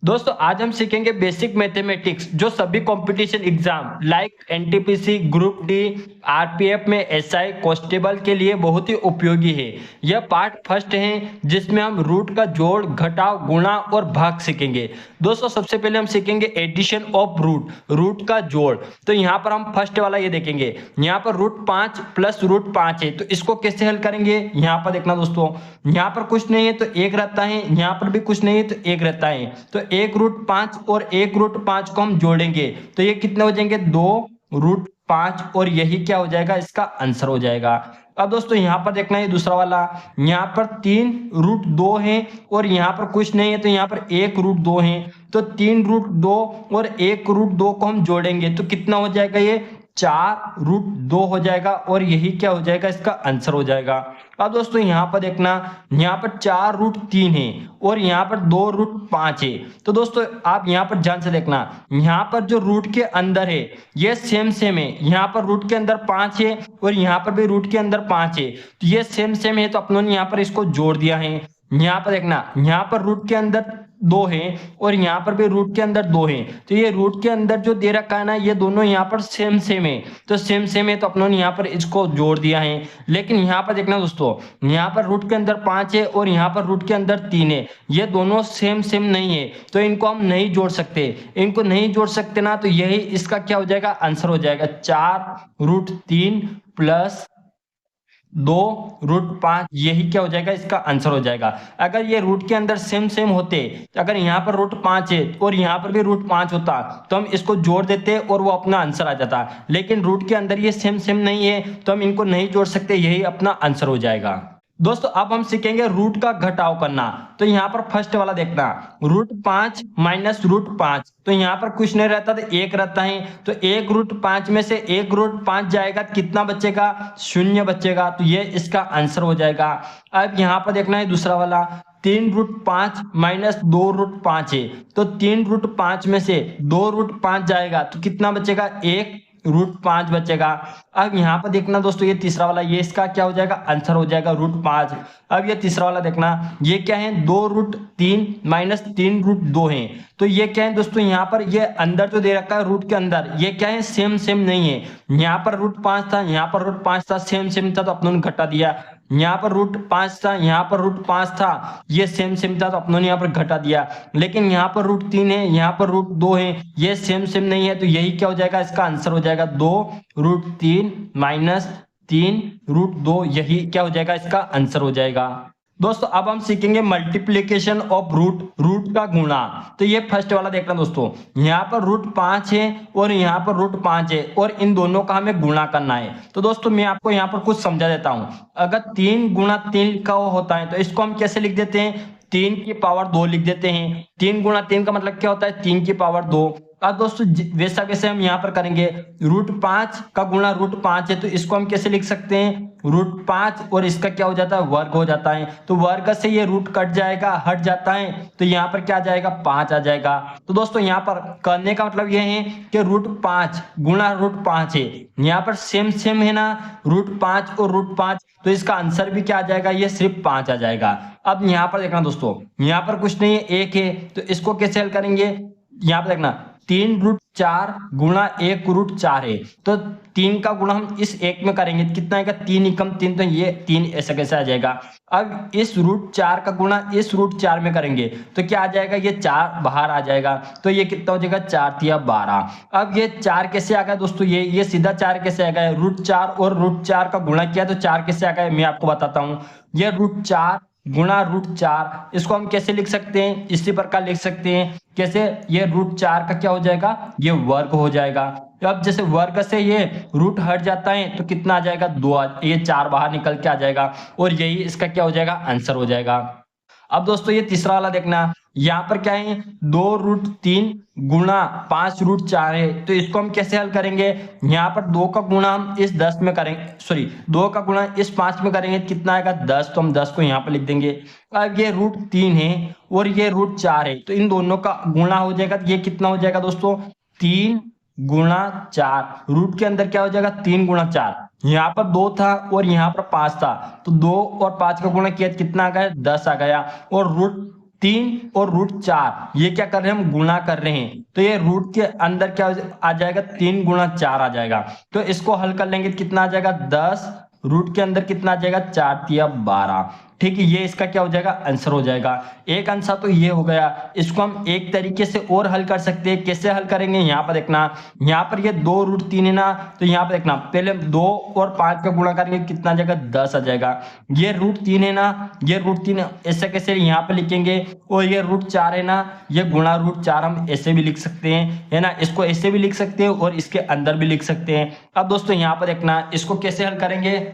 दोस्तों आज हम सीखेंगे बेसिक मैथमेटिक्स जो सभी competition exam like NTPC, group D, RPF में एसआई कांस्टेबल के लिए बहुत ही उपयोगी है। यह पार्ट फर्स्ट है जिसमें हम रूट का जोड़, घटाव, गुणा और भाग सीखेंगे। दोस्तों सबसे पहले हम सीखेंगे एडिशन ऑफ रूट, रूट का जोड़। तो यहाँ पर हम फर्स्ट वाला ये देखेंगे, यहाँ पर √5 प्लस √5 है, तो इसको कैसे हल करेंगे। यहाँ पर देखना दोस्तों, यहाँ पर कुछ नहीं है तो एक रहता है, यहाँ पर भी कुछ नहीं है तो एक रहता है, तो 1√5 और 1√5 को हम जोड़ेंगे तो ये कितने हो जाएंगे, 2√5, और यही क्या हो जाएगा, इसका आंसर हो जाएगा। अब दोस्तों यहाँ पर देखना है दूसरा वाला, यहाँ पर 3√2 है और यहाँ पर कुछ नहीं है तो यहाँ पर 1√2 है, तो 3√2 और 1√2 को हम जोड़ेंगे तो कितना हो जाएगा, ये 4√2 हो जाएगा, और यही क्या हो जाएगा, इसका आंसर हो जाएगा। अब दोस्तों यहाँ पर देखना, यहाँ पर 4√3 है और यहाँ पर 2√5 है, तो दोस्तों आप यहाँ पर ध्यान से देखना, यहाँ पर जो रूट के अंदर है ये सेम है, यहाँ पर रूट के अंदर 5 है और यहाँ पर भी रूट के अंदर 5 है, तो ये सेम है, तो अपनों ने यहाँ पर इसको जोड़ दिया है। यहाँ पर देखना, यहाँ पर रूट के अंदर 2 है और यहाँ पर भी रूट के अंदर 2 है, तो ये रूट के अंदर जो दे रखा है ना, ये दोनों यहाँ पर सेम है, तो सेम है, तो अपनों ने यहाँ पर इसको जोड़ दिया है। लेकिन यहाँ पर देखना दोस्तों, यहाँ पर रूट के अंदर 5 है और यहाँ पर रूट के अंदर 3 है, ये दोनों सेम नहीं है, तो इनको हम नहीं जोड़ सकते। इनको नहीं जोड़ सकते ना, तो यही इसका क्या हो जाएगा, आंसर हो जाएगा 4√3 प्लस 2√5, यही क्या हो जाएगा, इसका आंसर हो जाएगा। अगर ये रूट के अंदर सेम होते, तो अगर यहाँ पर √5 है और यहाँ पर भी √5 होता तो हम इसको जोड़ देते और वो अपना आंसर आ जाता, लेकिन रूट के अंदर ये सेम नहीं है तो हम इनको नहीं जोड़ सकते, यही अपना आंसर हो जाएगा। दोस्तों अब हम सीखेंगे रूट का घटाव करना। तो यहाँ पर फर्स्ट वाला देखना, √5 माइनस √5, तो यहाँ पर कुछ नहीं रहता तो एक रहता है, तो 1√5 में से 1√5 जाएगा, कितना बचेगा, 0 बचेगा, तो ये इसका आंसर हो जाएगा। अब यहाँ पर देखना है दूसरा वाला, 3√5 माइनस 2√5 है, तो 3√5 में से 2√5 जाएगा तो कितना बचेगा, 1√5 बचेगा। अब यहाँ पर देखना दोस्तों, ये तीसरा वाला, ये इसका क्या हो जाएगा, आंसर हो जाएगा √5। अब ये तीसरा वाला देखना, ये क्या है, 2√3 माइनस 3√2 है, तो ये क्या है दोस्तों, यहाँ पर ये अंदर जो दे रखा है रूट के अंदर, ये क्या है, सेम नहीं है। यहाँ पर √5 था, यहाँ पर √5 था, सेम था, तो अपनों ने घटा दिया। यहाँ पर √5 था, यहाँ पर √5 था, ये सेम था, तो अपनों ने यहाँ पर घटा दिया। लेकिन यहाँ पर √3 है, यहाँ पर √2 है, ये सेम नहीं है, तो यही क्या हो जाएगा, इसका आंसर हो जाएगा 2√3 माइनस 3√2, यही क्या हो जाएगा, इसका आंसर हो जाएगा। दोस्तों अब हम सीखेंगे मल्टीप्लीकेशन ऑफ रूट, रूट का गुणा। तो ये फर्स्ट वाला देखना दोस्तों, यहाँ पर √5 है और यहाँ पर √5 है और इन दोनों का हमें गुणा करना है। तो दोस्तों मैं आपको यहाँ पर कुछ समझा देता हूँ। अगर 3 गुणा 3 लिखा हुआ होता है तो इसको हम कैसे लिख देते हैं, 3 की पावर 2 लिख देते हैं। 3 गुणा 3 का मतलब क्या होता है, 3 की पावर 2। अब दोस्तों वैसा वैसे हम यहाँ पर करेंगे, √5 का गुणा √5 है, तो इसको हम कैसे लिख सकते हैं, √5 और इसका क्या हो जाता है, वर्ग हो जाता है, तो वर्ग से ये रूट कट जाएगा, हट जाता है, तो यहाँ पर क्या आ जाएगा, 5 आ जाएगा। तो दोस्तों यहाँ पर करने का मतलब ये है कि √5 गुणा √5 है, यहाँ पर सेम है ना, √5 और √5, तो इसका आंसर भी क्या आ जाएगा, ये सिर्फ 5 आ जाएगा। अब यहाँ पर देखना दोस्तों, यहाँ पर कुछ नहीं है, 1 है, तो इसको कैसे हल करेंगे, यहाँ पर देखना 3√4 गुणा 1√4 है, तो 3 का गुणा हम इस 1 में करेंगे, कितना आएगा, 3 एकम 3, तो ये 3 ऐसा कैसे आ जाएगा। अब इस √4 का गुणा इस √4 में करेंगे तो क्या आ जाएगा, ये 4 बाहर आ जाएगा, तो ये कितना हो जाएगा, 4 तिया 12। अब ये 4 कैसे आ गया दोस्तों, ये सीधा 4 कैसे आ गया, √4 और √4 का गुणा किया तो 4 कैसे आ गया, मैं आपको बताता हूँ। ये √4 गुणा √4, इसको हम कैसे लिख सकते हैं, इसी प्रकार लिख सकते हैं, कैसे, ये √4 का क्या हो जाएगा, ये वर्ग हो जाएगा। तो अब जैसे वर्ग से ये रूट हट जाता है तो कितना आ जाएगा, 2, ये 4 बाहर निकल के आ जाएगा, और यही इसका क्या हो जाएगा, आंसर हो जाएगा। अब दोस्तों ये तीसरा वाला देखना, यहाँ पर क्या है, 2√3 गुणा 5√4 है, तो इसको हम कैसे हल करेंगे, यहाँ पर 2 का गुणा हम इस 10 में करेंगे, सॉरी 2 का गुणा इस 5 में करेंगे, कितना आएगा, 10, तो हम 10 को यहाँ पर लिख देंगे। अब ये √3 है और ये √4 है, तो इन दोनों का गुणा हो जाएगा, तो ये कितना हो जाएगा दोस्तों, 3 गुणा 4, रूट के अंदर क्या हो जाएगा, 3 गुणा 4, यहाँ पर 2 था और यहाँ पर 5 था, तो 2 और 5 का गुणा किया कितना आ गया, 10 आ गया, और 3 और √4 ये क्या कर रहे हैं, हम गुणा कर रहे हैं, तो ये रूट के अंदर क्या आ जाएगा, 3 गुणा 4 आ जाएगा। तो इसको हल कर लेंगे, कितना आ जाएगा 10, रूट के अंदर कितना आ जाएगा 4 तिया 12। ठीक है, ये इसका क्या हो जाएगा, आंसर हो जाएगा। एक आंसर तो ये हो गया। इसको हम एक तरीके से और हल कर सकते हैं। कैसे हल करेंगे, यहाँ पर देखना, यहाँ पर ये 2√3 है ना, तो यहाँ पर देखना पहले 2 और 5 का गुणा करेंगे, कितना आ जाएगा 10 आ जाएगा। ये √3 है ना, ये √3 ऐसे कैसे यहाँ पे लिखेंगे, और ये √4 है ना, ये गुणा √4 हम ऐसे भी लिख सकते हैं, है ना, इसको ऐसे भी लिख सकते हैं और इसके अंदर भी लिख सकते हैं। अब दोस्तों यहाँ पर देखना, इसको कैसे हल करेंगे,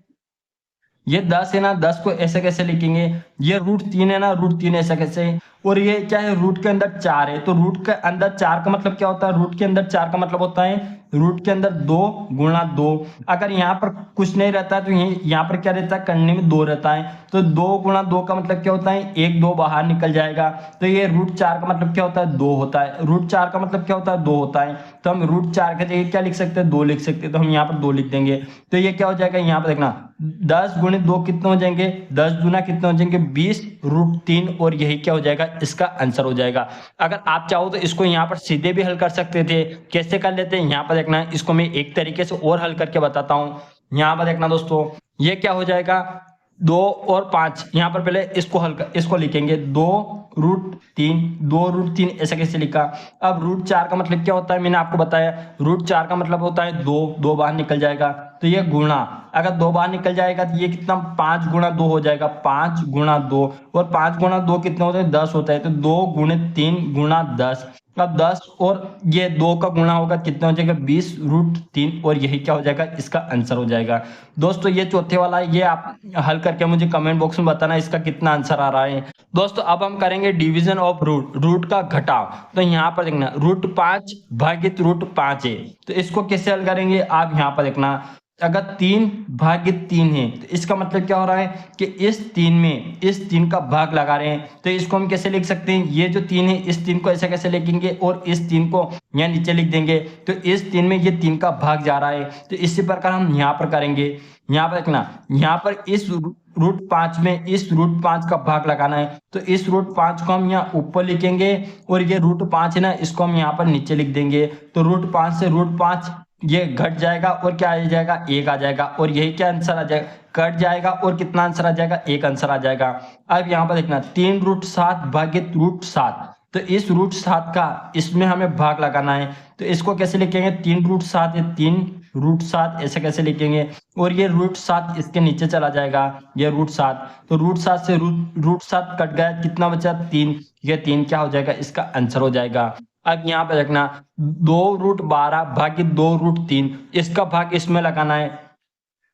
ये 10 है ना, 10 को ऐसे कैसे लिखेंगे, ये √3 है ना, √3 ऐसा कैसे, और ये क्या है, रूट के अंदर 4 है, तो रूट के अंदर 4 का मतलब क्या होता है, रूट के अंदर 4 का मतलब होता है रूट के अंदर 2 गुणा 2। अगर यहाँ पर कुछ नहीं रहता है तो यहाँ पर क्या रहता है, करने में 2 रहता है, तो 2 गुणा 2 का मतलब क्या होता है, 1 2 बाहर निकल जाएगा। तो ये √4 का मतलब क्या होता है, 2 होता है। √4 का मतलब क्या होता है, 2 होता है। तो हम √4 के जगह क्या लिख सकते हैं, 2 लिख सकते हैं, तो हम यहाँ पर 2 लिख देंगे। तो ये क्या हो जाएगा, यहाँ पर देखना 10 गुणित 2 कितने हो जाएंगे, 10 दूना कितने हो जाएंगे 20 √3, और यही क्या हो जाएगा, इसका आंसर हो जाएगा। अगर आप चाहो तो इसको यहाँ पर सीधे भी हल कर सकते थे। कैसे कर लेते हैं, यहाँ पर देखना, इसको मैं एक तरीके से और हल करके बताता हूँ। यहाँ पर देखना दोस्तों, ये क्या हो जाएगा, 2 और 5, यहाँ पर पहले इसको लिखेंगे 2√3 ऐसा कैसे लिखा। अब √4 का मतलब क्या होता है, मैंने आपको बताया, √4 का मतलब होता है 2 बाहर निकल जाएगा, तो ये गुणा, अगर 2 बाहर निकल जाएगा तो ये कितना 5 गुणा 2 हो जाएगा, 5 गुणा 2, और 5 गुणा 2 कितने होते हैं, 10 होता है, तो 2 गुणित 3 गुणा 10। अब 10 और ये 2 का गुणा होगा, कितना हो जाएगा 20 √3, और यही क्या हो जाएगा, इसका आंसर हो जाएगा। दोस्तों ये चौथे वाला है, ये आप हल करके मुझे कमेंट बॉक्स में बताना इसका कितना आंसर आ रहा है। दोस्तों अब हम करेंगे डिवीजन ऑफ रूट का घटाव। तो यहाँ पर देखना, √5 भागित √5 है, तो इसको कैसे हल करेंगे, आप यहाँ पर देखना, अगर 3 भागित 3 है तो इसका मतलब क्या हो रहा है कि इस 3 में इस 3 का भाग लगा रहे हैं, तो इसको हम कैसे लिख सकते हैं, ये जो 3 है इस 3 को ऐसे कैसे लिखेंगे, और इस 3 को यहाँ नीचे लिख देंगे, तो इस 3 में ये 3 का भाग जा रहा है, तो इसी प्रकार हम यहाँ पर करेंगे। यहाँ पर देखना, यहाँ पर इस √5 में इस √5 का भाग लगाना है, तो इस √5 को हम यहाँ ऊपर लिखेंगे, और ये √5 है ना, इसको हम यहाँ पर नीचे लिख देंगे। तो √5 से √5 ये घट जाएगा, और क्या आ जाएगा, 1 आ जाएगा, और यही क्या आंसर आ जाएगा, कट जाएगा, और कितना आंसर आ जाएगा, 1 आंसर आ जाएगा। अब यहाँ पर देखना, 3√7 भागित √7, तो इस √7 का इसमें हमें भाग लगाना है, तो इसको कैसे लिखेंगे, 3√7 है, 3√7 ऐसे कैसे लिखेंगे, और ये √7 इसके नीचे चला जाएगा, ये √7, तो √7 से √7 कट गया, कितना बचा 3, ये 3 क्या हो जाएगा, इसका आंसर हो जाएगा। अब यहाँ पे देखना, 2√12 भागित 2√3, इसका भाग इसमें लगाना है,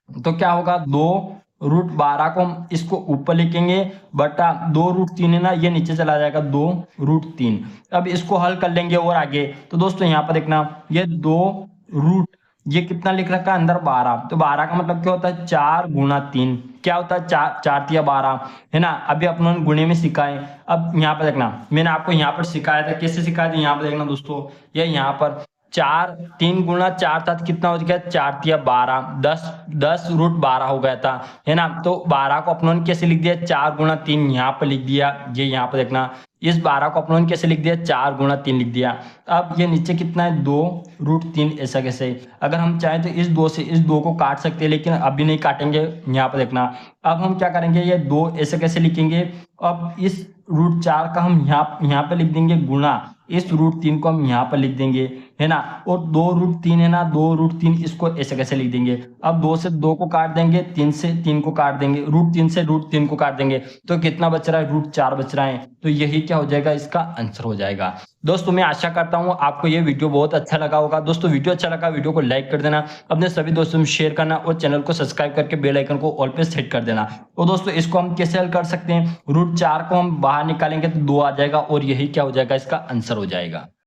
तो क्या होगा, 2√12 को हम इसको ऊपर लिखेंगे, बटा 2√3 है ना, ये नीचे चला जाएगा 2√3। अब इसको हल कर लेंगे और आगे, तो दोस्तों यहाँ पर देखना, ये 2 ये कितना लिख रखा है अंदर 12, तो 12 का मतलब क्या होता है, 4 गुणा 3, क्या होता है 4 तिया 12, है ना। अभी अपनों ने गुणे में सीखा है। अब यहाँ पर देखना, मैंने आपको यहाँ पर सिखाया था, कैसे सिखाया था, यहाँ पर देखना दोस्तों, ये यहाँ पर 3 गुणा 4 था, कितना हो गया 4 तिया 12, 10 √12 हो गया था, है ना। तो 12 को अपनों ने कैसे लिख दिया, 4 गुणा 3 यहाँ पर लिख दिया, ये यहाँ पर देखना, इस 12 को अपनों ने कैसे लिख दिया, 4 गुणा 3 लिख दिया। अब ये नीचे कितना है, 2√3 ऐसा कैसे, अगर हम चाहें तो इस 2 से इस 2 को काट सकते हैं, लेकिन अभी नहीं काटेंगे। यहाँ पर देखना, अब हम क्या करेंगे, ये 2 ऐसे कैसे लिखेंगे, अब इस √4 का हम यहाँ पे लिख देंगे गुणा, इस √3 को हम यहाँ पर लिख देंगे, है ना, और 2√3 है ना, 2√3 इसको ऐसे कैसे लिख देंगे। अब 2 से 2 को काट देंगे, 3 से 3 को काट देंगे, √3 से √3 को काट देंगे, तो कितना बच रहा है, √4 बच रहा है, तो यही क्या हो जाएगा, इसका आंसर हो जाएगा। दोस्तों मैं आशा करता हूँ आपको ये वीडियो बहुत अच्छा लगा होगा। दोस्तों वीडियो अच्छा लगा, वीडियो को लाइक कर देना, अपने सभी दोस्तों में शेयर करना, और चैनल को सब्सक्राइब करके बेल आइकन को ऑल पे सेट कर देना। और दोस्तों इसको हम कैसे हल कर सकते हैं, √4 को हम बाहर निकालेंगे तो 2 आ जाएगा, और यही क्या हो जाएगा, इसका आंसर हो जाएगा।